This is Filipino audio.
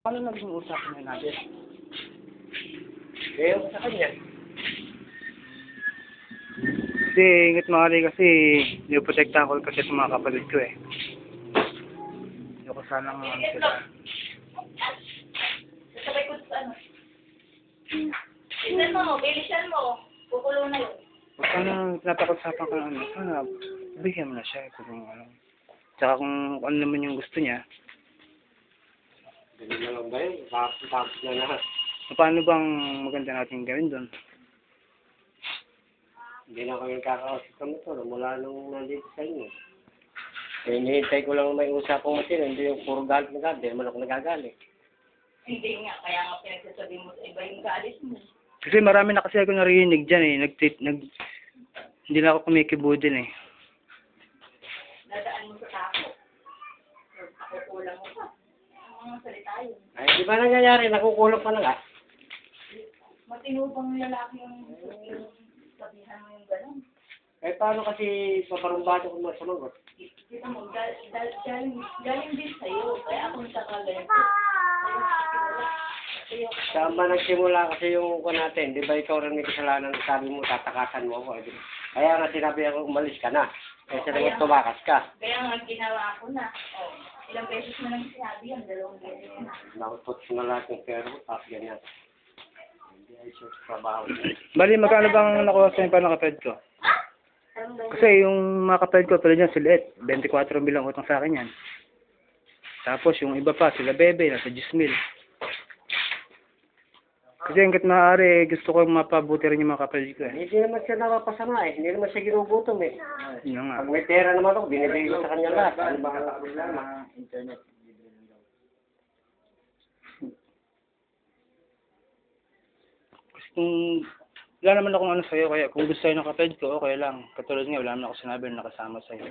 Paano naging usapan na natin? Eh, sa kanya. Kasi, ingat maaari kasi, niprotektahan ko kasi sa mga kapatid ko eh. Hindi ko sanang sila. Sabay ko sa ano. Tignan mo, bilisan mo. Kukulo na yun. Huwag ka nang napakausapan ka ng ano. Sana, bigyan mo na siya kung ano. Tsaka kung ano naman yung gusto niya. Ganun na lang ba yun? Tapos na lahat. Paano bang maganda natin gawin doon? Hindi na kami kakausap ng motor mula nung nandito sa inyo. Eh, hinihintay ko lang may usapang matino. Hindi yung puro galit na galit. Hindi naman ako nagagalit. Hindi nga, kaya nga pinagsasabi mo sa iba yung kaalis mo. Kasi marami na kasi ako narinig dyan eh. Hindi na ako kumikibo din eh. Dadaan mo sa tako. Ako kulang mo pa. Ang mga salita yun. Ay, di ba nangyayari? Nakukulong pa na nga. Matinubang lalaki yung sabihan mo yung gano'n. Eh, paano kasi paparumbato kung sumagot? Kita mo, galing din sa'yo. Kaya ako nagkakaganito. Saan ba nagsimula kasi yung ko natin? Di ba ikaw rin may kasalanan? Sabi mo, tatakasan mo ako. Kaya nga sinabi ako, umalis ka na. Kaya naman tumakas ka. Kaya nga ginawa ko na. Oh, ilang beses mo lang sinabi yan, 2 beses na. Nakupot na lahat ng pera mo, tapos ganyan. Hindi ay siya sa trabaho. Bali, magkano bang nakuha sa yung panakaped ko? Kasi yung mga kapatid ko, tulad yan, sila 24 mil ang utang sa akin yan. Tapos yung iba pa, sila Bebe, nasa 10 mil. Kasi hanggat maaari, gusto ko mapabuti rin yung mga kapatid ko eh. Hindi naman siya napapasama eh. Hindi naman siya ginugutom eh. Yun nga. Pag may pera naman ako, binibigay ko sa kanya lahat. Ano ba ang problema? Internet. Kasi kung wala naman akong ano sa'yo, kaya kung gusto sa'yo ng kapatid ko, okay lang. Katulad nga, wala naman ako sinabi na nakasama sa'yo.